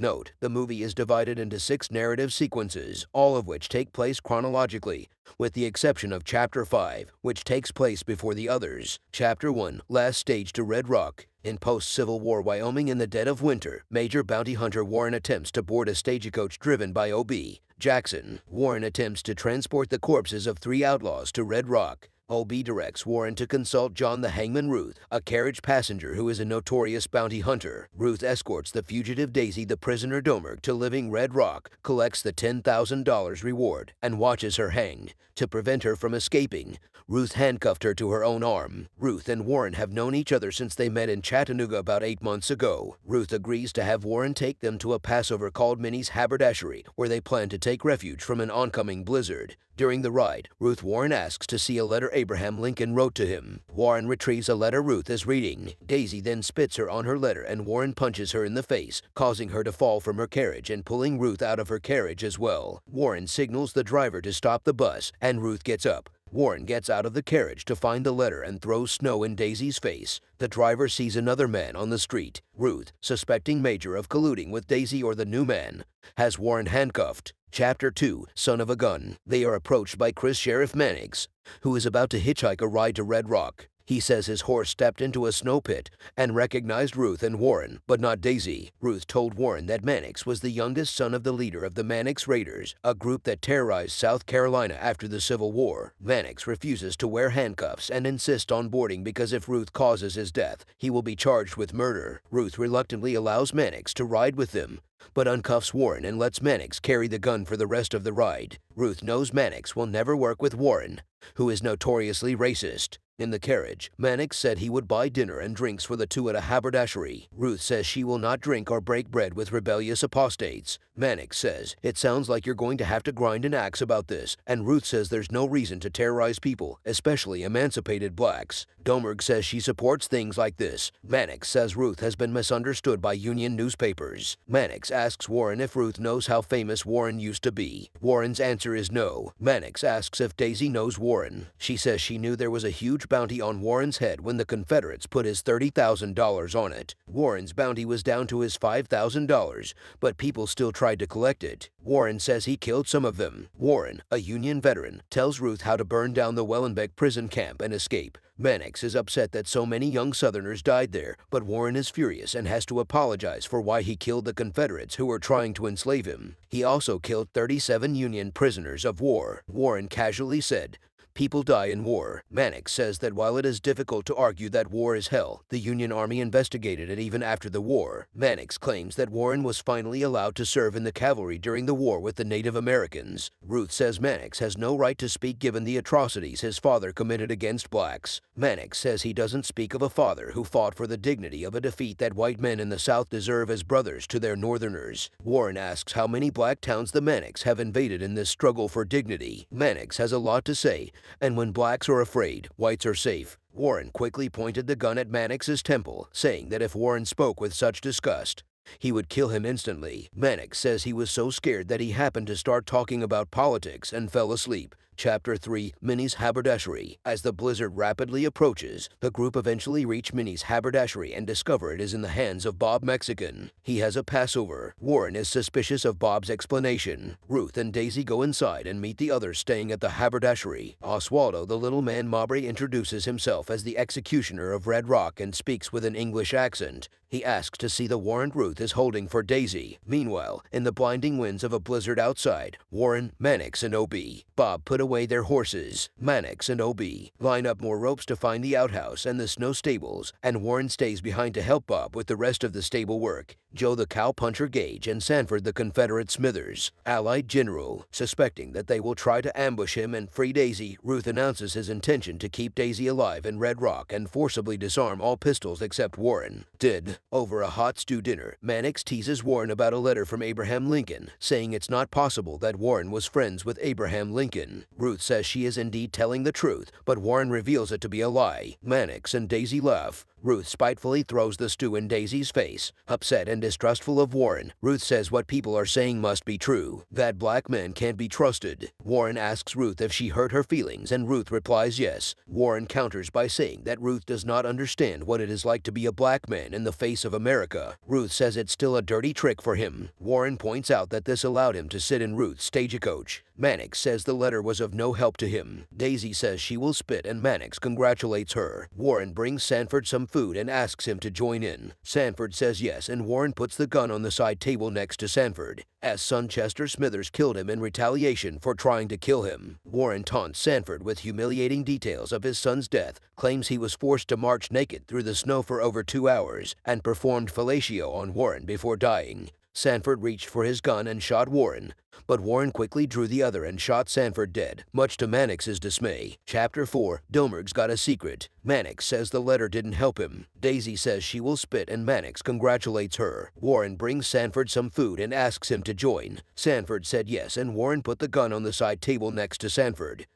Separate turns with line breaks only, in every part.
Note, the movie is divided into 6 narrative sequences, all of which take place chronologically, with the exception of Chapter 5, which takes place before the others. Chapter 1, Last Stage to Red Rock. In post-Civil War Wyoming in the dead of winter, Major Bounty Hunter Warren attempts to board a stagecoach driven by O.B. Jackson. Warren attempts to transport the corpses of 3 outlaws to Red Rock. O.B. directs Warren to consult John the Hangman Ruth, a carriage passenger who is a notorious bounty hunter. Ruth escorts the fugitive Daisy the prisoner Domergue to living Red Rock, collects the $10,000 reward, and watches her hanged. To prevent her from escaping, Ruth handcuffed her to her own arm. Ruth and Warren have known each other since they met in Chattanooga about 8 months ago. Ruth agrees to have Warren take them to a Passover called Minnie's Haberdashery, where they plan to take refuge from an oncoming blizzard. During the ride, Warren asks to see a letter Abraham Lincoln wrote to him. Warren retrieves a letter Ruth is reading. Daisy then spits her on her letter and Warren punches her in the face, causing her to fall from her carriage and pulling Ruth out of her carriage as well. Warren signals the driver to stop the bus, and Ruth gets up. Warren gets out of the carriage to find the letter and throws snow in Daisy's face. The driver sees another man on the street. Ruth, suspecting Major of colluding with Daisy or the new man, has Warren handcuffed. Chapter 2, Son of a Gun. They are approached by Sheriff Mannix, who is about to hitchhike a ride to Red Rock. He says his horse stepped into a snow pit and recognized Ruth and Warren, but not Daisy. Ruth told Warren that Mannix was the youngest son of the leader of the Mannix Raiders, a group that terrorized South Carolina after the Civil War. Mannix refuses to wear handcuffs and insists on boarding because if Ruth causes his death, he will be charged with murder. Ruth reluctantly allows Mannix to ride with them, but uncuffs Warren and lets Mannix carry the gun for the rest of the ride. Ruth knows Mannix will never work with Warren, who is notoriously racist. In the carriage, Mannix said he would buy dinner and drinks for the two at a haberdashery. Ruth says she will not drink or break bread with rebellious apostates. Mannix says, "It sounds like you're going to have to grind an axe about this," and Ruth says there's no reason to terrorize people, especially emancipated blacks. Domergue says she supports things like this. Mannix says Ruth has been misunderstood by Union newspapers. Mannix asks Warren if Ruth knows how famous Warren used to be. Warren's answer is no. Mannix asks if Daisy knows Warren. She says she knew there was a huge bounty on Warren's head when the Confederates put his $30,000 on it. Warren's bounty was down to his $5,000, but people still tried to collect it. Warren says he killed some of them. Warren, a Union veteran, tells Ruth how to burn down the Wellenbeck prison camp and escape. Mannix is upset that so many young Southerners died there, but Warren is furious and has to apologize for why he killed the Confederates who were trying to enslave him. He also killed 37 Union prisoners of war. Warren casually said, "People die in war." Mannix says that while it is difficult to argue that war is hell, the Union Army investigated it even after the war. Mannix claims that Warren was finally allowed to serve in the cavalry during the war with the Native Americans. Ruth says Mannix has no right to speak given the atrocities his father committed against blacks. Mannix says he doesn't speak of a father who fought for the dignity of a defeat that white men in the South deserve as brothers to their Northerners. Warren asks how many black towns the Mannix have invaded in this struggle for dignity. Mannix has a lot to say, and when blacks are afraid, whites are safe. Warren quickly pointed the gun at Mannix's temple, saying that if Warren spoke with such disgust, he would kill him instantly. Mannix says he was so scared that he happened to start talking about politics and fell asleep. Chapter 3, Minnie's Haberdashery. As the blizzard rapidly approaches, the group eventually reach Minnie's Haberdashery and discover it is in the hands of Bob Mexican. He has a Passover. Warren is suspicious of Bob's explanation. Ruth and Daisy go inside and meet the others staying at the haberdashery. Oswaldo, the little man Mabry, introduces himself as the executioner of Red Rock and speaks with an English accent. He asks to see the warrant Ruth is holding for Daisy. Meanwhile, in the blinding winds of a blizzard outside, Warren, Mannix, and O.B. Bob put away their horses. Mannix and O.B. line up more ropes to find the outhouse and the snow stables, and Warren stays behind to help Bob with the rest of the stable work. Joe the cowpuncher Gage and Sanford the Confederate Smithers. Allied General. Suspecting that they will try to ambush him and free Daisy, Ruth announces his intention to keep Daisy alive in Red Rock and forcibly disarm all pistols except Warren. Over a hot stew dinner, Mannix teases Warren about a letter from Abraham Lincoln, saying it's not possible that Warren was friends with Abraham Lincoln. Ruth says she is indeed telling the truth, but Warren reveals it to be a lie. Mannix and Daisy laugh. Ruth spitefully throws the stew in Daisy's face. Upset and distrustful of Warren, Ruth says what people are saying must be true, that black men can't be trusted. Warren asks Ruth if she hurt her feelings, and Ruth replies yes. Warren counters by saying that Ruth does not understand what it is like to be a black man in the face of America. Ruth says it's still a dirty trick for him. Warren points out that this allowed him to sit in Ruth's stagecoach. Mannix says the letter was of no help to him. Daisy says she will spit, and Mannix congratulates her. Warren brings Sanford some food and asks him to join in. Sanford says yes, and Warren puts the gun on the side table next to Sanford. As son Chester Smithers killed him in retaliation for trying to kill him. Warren taunts Sanford with humiliating details of his son's death, claims he was forced to march naked through the snow for over 2 hours, and performed fellatio on Warren before dying. Sanford reached for his gun and shot Warren, but Warren quickly drew the other and shot Sanford dead, much to Mannix's dismay. Chapter 4. Domerg's Got a Secret. Mannix says the letter didn't help him. Daisy says she will spit, and Mannix congratulates her. Warren brings Sanford some food and asks him to join. Sanford said yes, and Warren put the gun on the side table next to Sanford.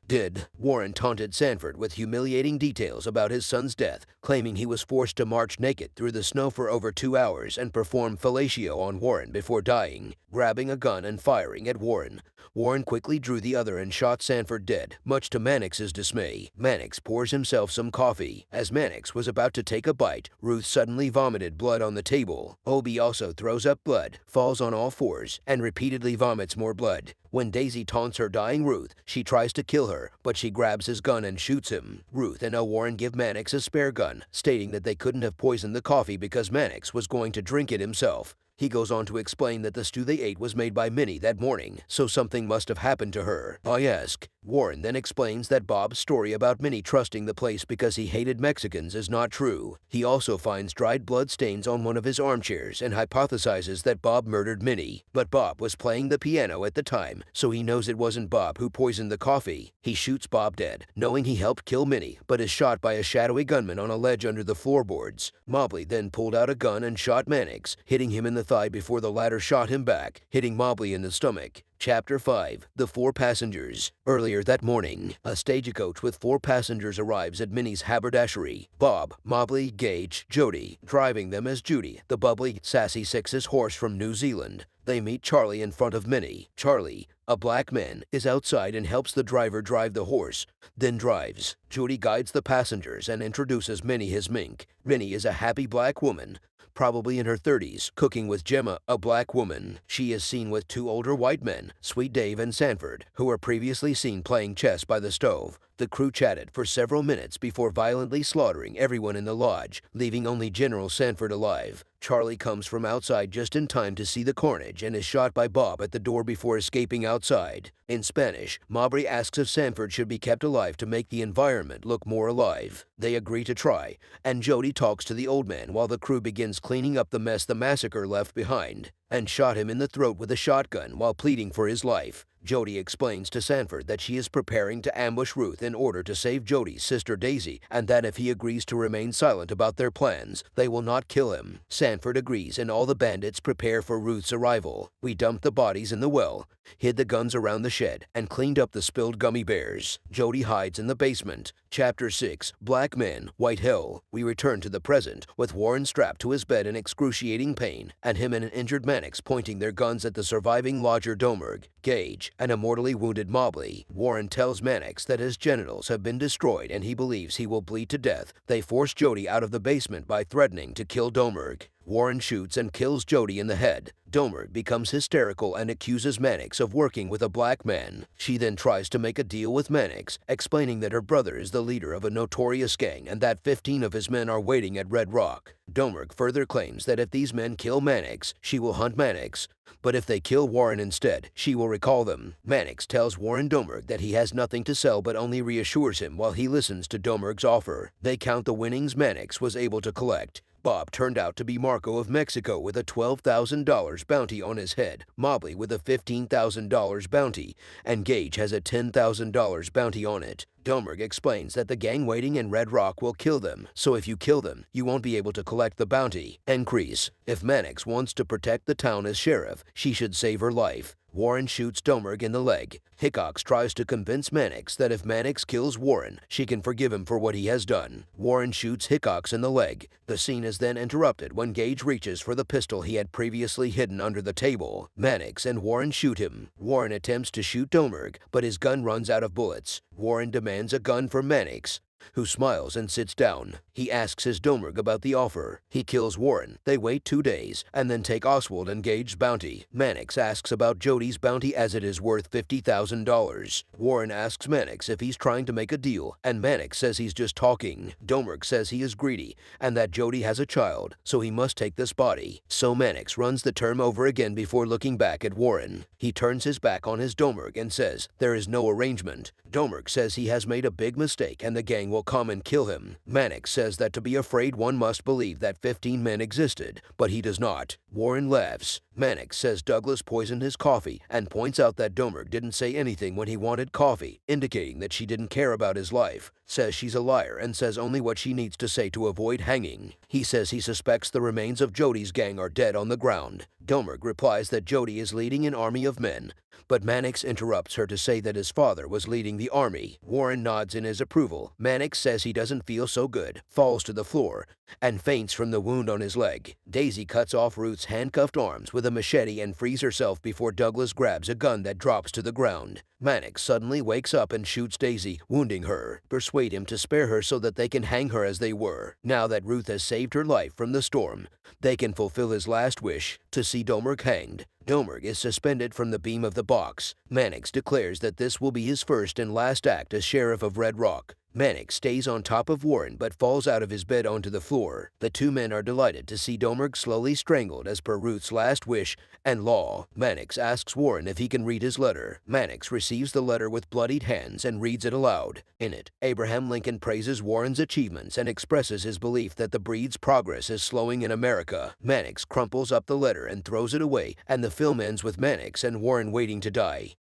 Warren taunted Sanford with humiliating details about his son's death, claiming he was forced to march naked through the snow for over 2 hours and perform fellatio on Warren before dying, grabbing a gun and firing at Warren. Warren quickly drew the other and shot Sanford dead, much to Mannix's dismay. Mannix pours himself some coffee. As Mannix was about to take a bite, Ruth suddenly vomited blood on the table. Obie also throws up blood, falls on all fours, and repeatedly vomits more blood. When Daisy taunts her dying Ruth, she tries to kill her, but she grabs his gun and shoots him. Ruth and Warren give Mannix a spare gun, stating that they couldn't have poisoned the coffee because Mannix was going to drink it himself. He goes on to explain that the stew they ate was made by Minnie that morning, so something must have happened to her. I ask. Warren then explains that Bob's story about Minnie trusting the place because he hated Mexicans is not true. He also finds dried blood stains on one of his armchairs and hypothesizes that Bob murdered Minnie. But Bob was playing the piano at the time, so he knows it wasn't Bob who poisoned the coffee. He shoots Bob dead, knowing he helped kill Minnie, but is shot by a shadowy gunman on a ledge under the floorboards. Mobley then pulled out a gun and shot Mannix, hitting him in the thigh before the latter shot him back, hitting Mobley in the stomach. Chapter 5. The 4 Passengers. Earlier that morning, a stagecoach with 4 passengers arrives at Minnie's haberdashery. Bob, Mobley, Gage, Jody. Driving them as Judy, the bubbly, sassy Six's horse from New Zealand. They meet Charlie in front of Minnie. Charlie, a black man, is outside and helps the driver drive the horse, then drives. Judy guides the passengers and introduces Minnie his mink. Minnie is a happy black woman, probably in her 30s, cooking with Gemma, a black woman. She is seen with 2 older white men, Sweet Dave and Sanford, who were previously seen playing chess by the stove. The crew chatted for several minutes before violently slaughtering everyone in the lodge, leaving only General Sanford alive. Charlie comes from outside just in time to see the carnage and is shot by Bob at the door before escaping outside. In Spanish, Mobley asks if Sanford should be kept alive to make the environment look more alive. They agree to try, and Jody talks to the old man while the crew begins cleaning up the mess the massacre left behind, and shot him in the throat with a shotgun while pleading for his life. Jody explains to Sanford that she is preparing to ambush Ruth in order to save Jody's sister Daisy, and that if he agrees to remain silent about their plans, they will not kill him. Sanford agrees, and all the bandits prepare for Ruth's arrival. We dumped the bodies in the well, hid the guns around the shed, and cleaned up the spilled gummy bears. Jody hides in the basement. Chapter 6. Black Men, White Hell. We return to the present, with Warren strapped to his bed in excruciating pain, and him and an injured Mannix pointing their guns at the surviving lodger Domergue, Gage, and a mortally wounded Mobley. Warren tells Mannix that his genitals have been destroyed and he believes he will bleed to death. They force Jody out of the basement by threatening to kill Domergue. Warren shoots and kills Jody in the head. Domergue becomes hysterical and accuses Mannix of working with a black man. She then tries to make a deal with Mannix, explaining that her brother is the leader of a notorious gang and that 15 of his men are waiting at Red Rock. Domergue further claims that if these men kill Mannix, she will hunt Mannix, but if they kill Warren instead, she will recall them. Mannix tells Warren Domergue that he has nothing to sell but only reassures him while he listens to Domergue's offer. They count the winnings Mannix was able to collect. Bob turned out to be Marco of Mexico with a $12,000 bounty on his head, Mobley with a $15,000 bounty, and Gage has a $10,000 bounty on it. Domergue explains that the gang waiting in Red Rock will kill them, so if you kill them, you won't be able to collect the bounty. Increase. If Mannix wants to protect the town as sheriff, she should save her life. Warren shoots Domergue in the leg. Hickox tries to convince Mannix that if Mannix kills Warren, she can forgive him for what he has done. Warren shoots Hickox in the leg. The scene is then interrupted when Gage reaches for the pistol he had previously hidden under the table. Mannix and Warren shoot him. Warren attempts to shoot Domergue, but his gun runs out of bullets. Warren demands a gun from Mannix, who smiles and sits down. He asks his Domergue about the offer. He kills Warren. They wait 2 days and then take Oswald and Gage's bounty. Mannix asks about Jody's bounty as it is worth $50,000. Warren asks Mannix if he's trying to make a deal, and Mannix says he's just talking. Domergue says he is greedy and that Jody has a child, so he must take this body. So Mannix runs the term over again before looking back at Warren. He turns his back on his Domergue and says there is no arrangement. Domergue says he has made a big mistake and the gang will come and kill him. Mannix says that to be afraid one must believe that 15 men existed, but he does not. Warren laughs. Mannix says Douglas poisoned his coffee and points out that Domergue didn't say anything when he wanted coffee, indicating that she didn't care about his life. Says she's a liar and says only what she needs to say to avoid hanging. He says he suspects the remains of Jody's gang are dead on the ground. Domergue replies that Jody is leading an army of men, but Mannix interrupts her to say that his father was leading the army. Warren nods in his approval. Mannix says he doesn't feel so good, falls to the floor, and faints from the wound on his leg. Daisy cuts off Ruth's handcuffed arms with a machete and frees herself before Douglas grabs a gun that drops to the ground. Mannix suddenly wakes up and shoots Daisy, wounding her. Persuade him to spare her so that they can hang her as they were. Now that Ruth has saved her life from the storm, they can fulfill his last wish, to see Domergue hanged. Domergue is suspended from the beam of the box. Mannix declares that this will be his first and last act as sheriff of Red Rock. Mannix stays on top of Warren but falls out of his bed onto the floor. The two men are delighted to see Domergue slowly strangled as per Ruth's last wish and law. Mannix asks Warren if he can read his letter. Mannix receives the letter with bloodied hands and reads it aloud. In it, Abraham Lincoln praises Warren's achievements and expresses his belief that the breed's progress is slowing in America. Mannix crumples up the letter and throws it away, and the film ends with Mannix and Warren waiting to die.